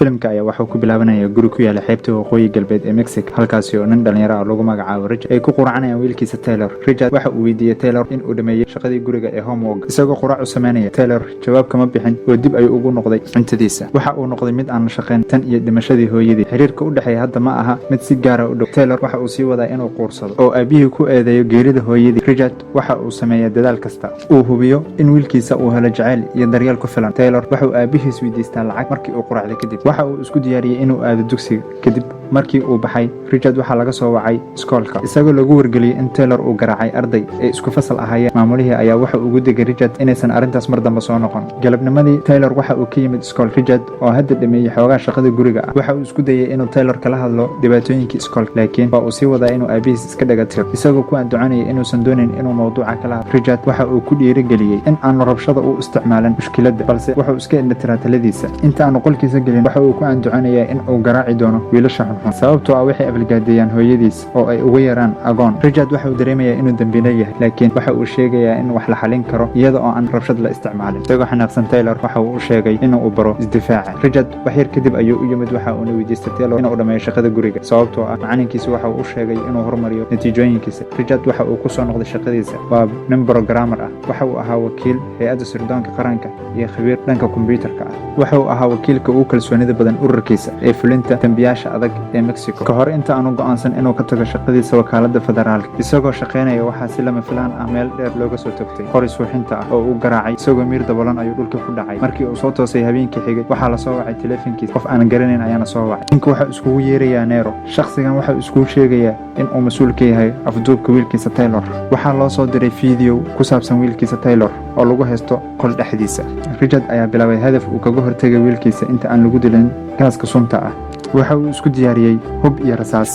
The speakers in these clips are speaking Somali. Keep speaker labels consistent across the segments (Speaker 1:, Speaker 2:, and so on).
Speaker 1: filimka ayaa wuxuu ku bilaabanaya guri ku yaala xeebta waqooyi galbeed ee Mexico halkaasi oo nin dhalinyaro ah lagu magacaabo Richard ay ku quracanayaan wiilkiisa Taylor. Richard waxa uu weydiiyay Taylor in uu dhameeyay shaqadii guriga ee homework isagoo qurac u sameynaya. Taylor jawaab kama bixin oo dib ayuu ugu noqday cuntadiisa. Waxa uu noqday mid aan la shaqeyn tan iyo dhimashadii hooyadii. Xiriirka u dhaxeeya hadda ma aha mid si gaar ah u dhow. Taylor waxa uu sii wadaa inuu quursado oo aabihii ku eedeeyo geerida hooyadii. Richard waxa uu sameeyaa dadaal kasta uu hubiyo in wiilkiisa uu helo jacayl iyo daryeel ku filan. Taylor waxa uu aabihiis weydiistaa lacag markii uu quracday kadib. Waxa uu isku diyaariyay inuu aado dugsiga kadib markii uu baxay. Richard waxa laga soo wacay iskoolka isagoo lagu wargeliyay in Taylor uu garaacay arday ay isku fasal ahaayeen. Maamulihii ayaa waxa uu ugu digay Richard inaysan arrintaas mar dambe soo noqon. Galabnimadii Taylor waxa uu ka yimid iskool. Richard oo hadda dhameeyay xoogaa shaqada guriga ah waxa uu isku dayay inuu Taylor kala hadlo dhibaatooyinkii iskoolka laakiin waa uu sii wadaa inuu aabihiis iska dhagatiro isagoo ku anducanayay inuusan doonayn inuu mowduuca kala hadlo. Richard waxa uu ku dhiirigeliyay in aan rabshada u isticmaalin mushkiladda balse waxa uu iska indhatiraa taladiisa. Inta aan qolkiisa gelin waxa uu ku andacanayaa in uu garaaci doono wiilasha xunxun sababtoo ah waxay afalgaadeeyaan hooyadiis oo ay uga yaraan agoon. Richard waxa uu dareemayaa inuu dambiile yahay laakiin waxa uu sheegayaa in wax la xalin karo iyada oo aan rabshad la isticmaalin. Isagoo xanaaqsan Taylor waxa uu sheegay inuu baro isdifaaca. Richard wax yar kadib ayuu u yimid waxa uu weydiistay Taylor inuu dhameeyo shaqada guriga sababtoo ah macalinkiisa waxa uu sheegay inuu horumariyo natiijooyinkiisa. Richard waxa uu ku soo noqday shaqadiisa. Waa nin programmer ah. Waxa uu ahaa wakiil hay'adda sirdoonka qaranka iyo khabiir dhanka kombiyuutarka ah. Waxa uu ahaa wakiilka ugu kalsoonida badan ururkiisa ee fulinta dambiyaasha adag ee Mexico. Ka hor inta aanu go'aansan inuu ka tago shaqadiisa wakaaladda federaalka isagoo shaqeynaya waxa si lama filaan ah meel dheer looga soo tagtay qori suuxinta ah oo uu garaacay isagoo miir dabolan ayuu dhulka ku dhacay. Markii uu soo toosay habeenkii xigay waxa la soo wacay telefonkiisa qof aan garanayn ayaana soo wacay. Ninku waxa iskugu yeerayaa Nero. Shakhsigan waxa isku sheegaya in uu mas'uul ka yahay afduubka wiilkiisa Taylor. Waxa loo soo diray video ku saabsan wiilkiisa Taylor oo lagu haysto qol dhexdiisa. Richard ayaa bilaabay hadaf uu kaga hortagay wiilkiisa inta aan lagu dilin gaaska sunta ah. Waxa uu isku diyaariyay hub iyo rasaas.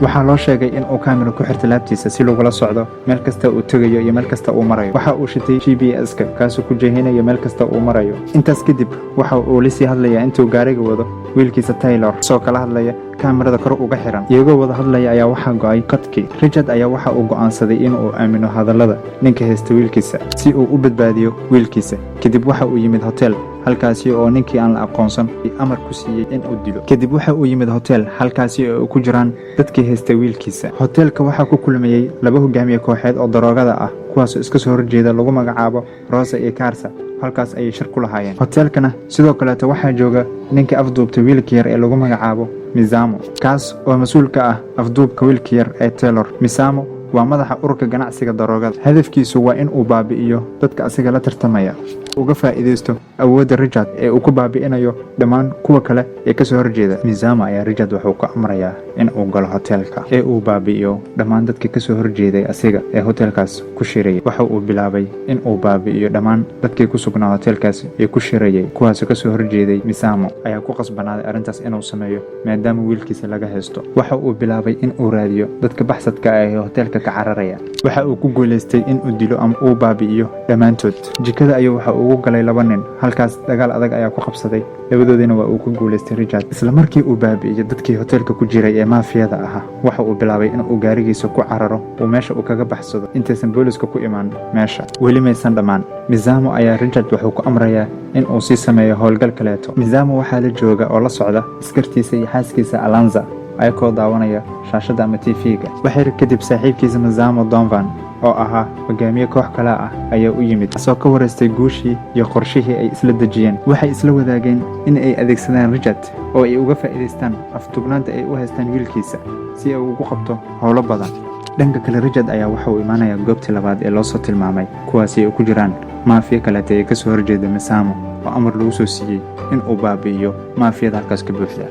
Speaker 1: Waxaa loo sheegay in uu kaamiro ku xirto laabtiisa si lagula socdo meel kasta uu tagayo iyo meel kasta uu marayo. Waxa uu shitay GPS-ka kaasoo ku jeehinayo meel kasta uu marayo. Intaas kadib waxa uu la sii hadlayaa intuu gaariga wado wiilkiisa Taylor soo kala hadlaya kaamirada kor uga xiran. Iyagoo wada hadlaya ayaa waxa go'ay qadkii. Richard ayaa waxa uu go'aansaday in uu aamino hadallada ninka haysta wiilkiisa si uu u badbaadiyo wiilkiisa. Kadib waxa uu yimid hotel halkaasi oo ninkii aan la aqoonsan amar ku siiyay in uu dilo. Kadib waxa uu yimid hotel halkaasi oo ku jiraan dadkii haysta wiilkiisa. Hotelka waxa ku kulmayay laba hogaamiye kooxeed oo daroogada ah kuwaas oo iska soo horjeeda lagu magacaabo Rosa iyo Carsa. halkaas ay shir ku lahaayeen. Hotelkana sidoo kale waxaa jooga ninka afduubta wiilka yar ee lagu magacaabo Misamo kaas oo mas'uul ka ah afduubka wiilka yar ee Taylor. Misamo waa madaxa ururka ganacsiga daroogada. Hadafkiisu waa in uu baabi'iyo dadka asiga la tartamaya uga faa'iideysto awoodda Richard ee uu ku baabi'inayo dhammaan kuwa kale ee ka soo horjeeda. Misamo ayaa Richard wuxuu ka amrayaa in uu galo hotelka ee uu baabi'iyo dhammaan dadka ka soo horjeeday asiga ee hotelkaas ku shirayay. Waxa uu bilaabay in uu baabi'iyo dhammaan dadkii ku sugnaa hotelkaas ee ku shirayay kuwaas ka soo horjeeday. Misamo ayaa ku qasbanaaday arrintaas inuu sameeyo maadaama wiilkiisa laga haysto. Waxa uu bilaabay in uu raadiyo dadka baxsadka ah ee hotelka ka cararaya. Waxa uu ku guuleystay in uu dilo ama uu baabi'iyo dhammaantood. Jikada ayuu waxa uu ugu galay laba nin. Halkaas dagaal adag ayaa ku qabsaday. Labadoodina waa uu ku guuleystay Richard. Isla markii uu baabi'iyay dadkii hotelka ku jiray ee maafiyada ahaa, waxa uu bilaabay in uu gaarigiisa ku cararo oo meesha uu kaga baxsado intaysan booliska ku imaan meesha. Weli maysan dhammaan. Misamo ayaa Richard wuxuu ku amrayaa in uu sii sameeyo howlgal kaleeto. Misamo waxaa la jooga oo la socda askartiisa iyo xaaskiisa Alanza ayagoo daawanaya shaashada ama TV-ga. Waxay kadib saaxiibkiisa Misamo Donovan oo ahaa hogaamiye koox kale ah ayaa u yimid soo ka wareystay guushii iyo qorshihii ay isla dejiyeen. Waxay isla wadaageen in ay adeegsadaan Richard oo ay uga faa'iideystaan afduubnaanta ay u haystaan wiilkiisa si ay ugu qabto howlo badan. Dhanka kale Richard ayaa waxa uu imaanayaa goobtii labaad ee loo soo tilmaamay kuwaasi ay ku jiraan maafiya kaleeta ee ka soo horjeeda Misamo oo amar lagu soo siiyey in uu baabi'iyo maafiyada halkaas ka buuxda.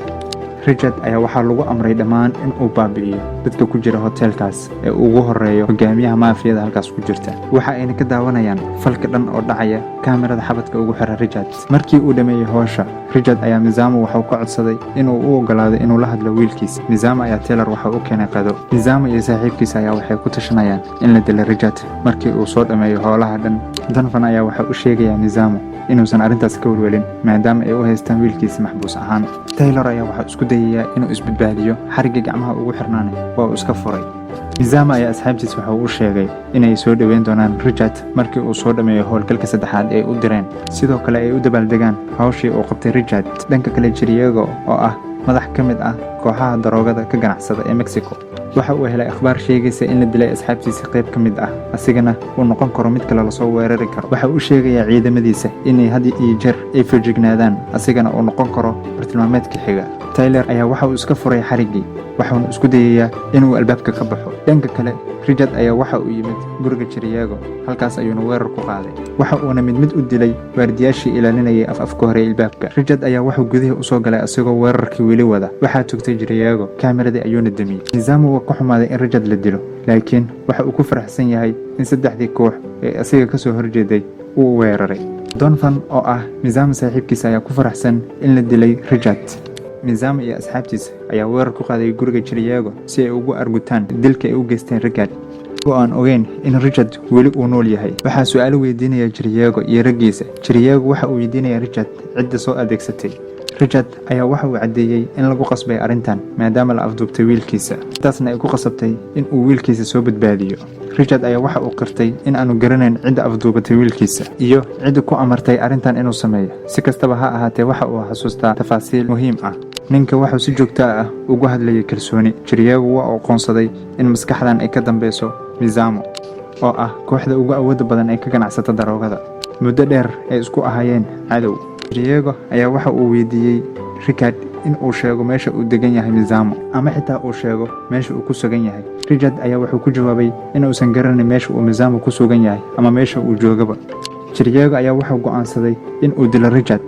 Speaker 1: Richard ayaa waxaa lagu amray dhammaan in uu baabi'iyo dadka ku jira hotelkaas ee ugu horeeyo hogaamiyaha maafiyada halkaas ku jirta. Waxa ayna ka daawanayaan falka dhan oo dhacaya kaamirada xabadka ugu xiran Richard. Markii uu dhameeyay howsha, Richard ayaa Misamo wuxuu ka codsaday inuu u ogolaado inuu la hadlo wiilkiisa. Misamo ayaa Taylor waxa uu keenay qado. Misamo iyo saaxiibkiisa ayaa waxay ku tashanayaan in la dilo Richard markii uu soo dhameeyo howlaha dhan. Donovan ayaa waxa uu sheegayaa Misamo inuusan arrintaas ka walwalin maadaama ay u haystaan wiilkiisa maxbuus ahaan. Taylor ayaa waxa isku dayayaa inuu isbadbaadiyo xariga gacmaha ugu xirnaanay waa uu iska furay. Mizaama ayaa asxaabtiisa waxa uu u sheegay inay soo dhaweyn doonaan Richard markii uu soo dhameeyo howlgalka saddexaad ee u direen, sidoo kale ay u dabaaldegaan hawshii uu qabtay Richard. Dhanka kale, Chiriago oo ah madax ka mid ah kooxaha daroogada ka ganacsada ee Mexico waxa uu helay akhbaar sheegaysa in la dilay asxaabtiisa qayb ka mid ah, asigana uu noqon karo mid kale lasoo weerari karo. Waxa uu sheegayaa ciidamadiisa inay had iyo jeer ay feejignaadaan, asigana uu noqon karo bartilmaameedka xiga. Tyler ayaa waxa uu iska furay xariggii, waxaana isku dayayaa inuu albaabka ka baxo. Dhanka kale, Richard ayaa waxa uu yimid guriga Chiriago, halkaas ayuuna weerar ku qaaday. Waxa uuna mid u dilay waardiyaashii ilaalinayay afafka hore ee albaabka. Richard ayaa waxa gudaha u soo galay asagoo weerarkii weli wada. Waxaa tugtay Chiriago, kaamiradii ayuuna damiyey. Mizaama waa ku xumaaday in Richard la dilo, laakiin waxa uu ku faraxsan yahay in saddexdii koox ee asiga ka soo horjeeday uu weeraray. Donovan oo ah Mizaama saaxiibkiisa ayaa ku faraxsan in la dilay Richard. Mizaama iyo asxaabtiisa ayaa weerar ku qaaday guriga Chiriago si ay ugu argutaan dilka ay u geysteen Richard, oo aan ogeyn in Richard weli uu nool yahay. Waxaa su'aalo weydiinaya Chiriago iyo raggiisa. Chiriago waxa uu weydiinaya Richard cidda soo adeegsatay. Richard ayaa waxa uu caddeeyey in lagu qasbay arrintan maadaama la afduubtay wiilkiisa, taasna ay ku qasabtay in uu wiilkiisa soo badbaadiyo. Richard ayaa waxa uu qirtay in aanu garanayn cidda afduubatay wiilkiisa iyo cidda ku amartay arrintan inuu sameeyo. Si kastaba ha ahaatee, waxa uu xasuustaa tafaasiil muhiim ah. Ninka wuxuu si joogto ah ugu hadlayay kalsooni. Chiriago waa uu aqoonsaday in maskaxdan ay ka dambeyso Mizaama, oo ah kooxda ugu awoodda badan ee ka ganacsata daroogada. Muddo dheer ay isku ahaayeen cadow. Chiriago ayaa waxa uu weydiiyey Richard in uu sheego meesha uu degan yahay Mizaama, ama xitaa uu sheego meesha uu ku sugan yahay. Richard ayaa wuxuu ku jawaabay in uusan garanayn meesha uu Mizaama ku sugan yahay ama meesha uu joogaba. Chiriago ayaa wuxuu go'aansaday in uu dilo Richard,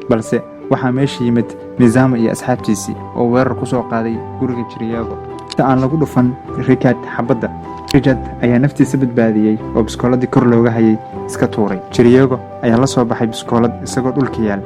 Speaker 1: balse waxaa meesha yimid Mizaama iyo asxaabtiisii oo weerar ku soo qaaday guriga Chiriago. Inta aan lagu dhufan Richard xabadda, Richard ayaa naftiisa badbaadiyey oo biskooladii kor looga hayay iska tuuray. Chiriago ayaa la soo baxay biskoolad isagoo dhulka yaal.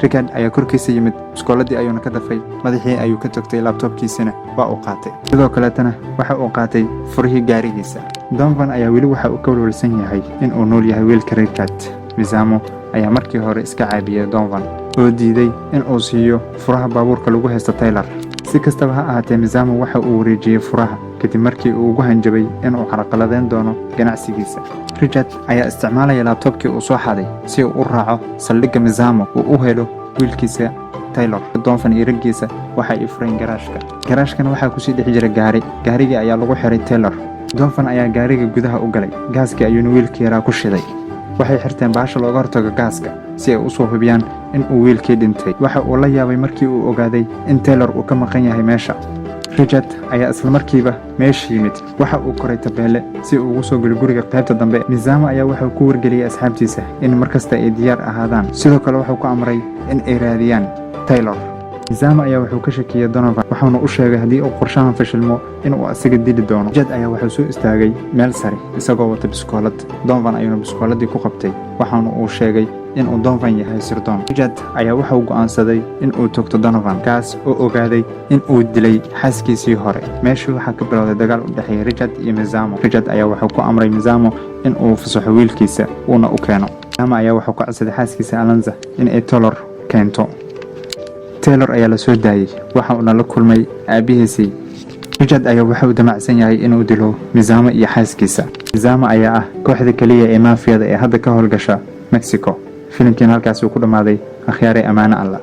Speaker 1: Richard ayaa korkiisa yimid, biskooladii ayuuna ka dafay, madaxii ayuu ka togtay, laabtoobkiisana waa uu qaatay. Sidoo kaleetana waxa uu qaatay furihii gaarigiisa. Donovan ayaa weli waxa uu ka walwalsan yahay in uu nool yahay wiilka Richard. Mizaama ayaa markii hore iska caabiyey Donovan oo diiday in uu siiyo furaha baabuurka lagu haysto Tyler. Si kastaba ha ahaatee, Mizaama waxa uu wareejiyey furaha kadib markii uu ugu hanjabay in uu carqaladeyn doono ganacsigiisa. Richard ayaa isticmaalaya laabtoobkii uu soo xaday si uu u raaco saldhigga Mizaama uu u helo wiilkiisa Tyler. Donovan iyo raggiisa waxay i fureen garaashka. Garaashkana waxaa kusii dhex jira gaarigii ayaa lagu xiray Tyler. Donovan ayaa gaariga gudaha u galay, gaaskii ayuuna wiilkii yaraa ku shiday. Waxay xirteen baasha looga hortago gaaska si ay u soo hubiyaan in uu wiilkii dhintay. Waxa uu la yaabay markii uu ogaaday in Tyler uu ka maqan yahay meesha. Richard ayaa isla markiiba meesha yimid. Waxa uu koray tabeelle si uu ugu soo galo guriga qaybta dambe. Mizaama ayaa wuxuu ku wargeliyay asxaabtiisa in markasta ay diyaar ahaadaan. Sidoo kale wuxuu ku amray in ay raadiyaan Tyler. Mizaama ayaa wuxuu ka shakiyay Donovan, waxaana u sheegay haddii uu qorshahan fashilmo in uu asaga dili doono. Richard ayaa wuxuu soo istaagay meel sare isagoo wata biskoolad. Donovan ayuuna biskooladii ku qabtay, waxaana uu sheegay in uu Donovan yahay sirdoon. Richard ayaa wuxuu go'aansaday in uu toogto Donovan, kaas oo ogaaday in uu dilay xaaskiisii hore. Meeshii waxaa ka bilowday dagaal u dhexeeya Richard iyo Mizaama. Richard ayaa wuxuu ku amray Mizaama in uu fasaxo wiilkiisa uuna u keeno. Mizaama ayaa wuxuu ka codsaday xaaskiisa Alonza in ay Tyler keento. Tyler ayaa la soo daayay, waxa uuna la kulmay aabihiisii. Richard ayaa wuxuu damacsan yahay inuu dilo Mizaama iyo xaaskiisa. Mizaama ayaa ah kooxda kaliya ee maafiyada ee hadda ka howlgasha Mexico. Filimkiina halkaas uu ku dhamaaday. Akhyaarey, amaano Allah.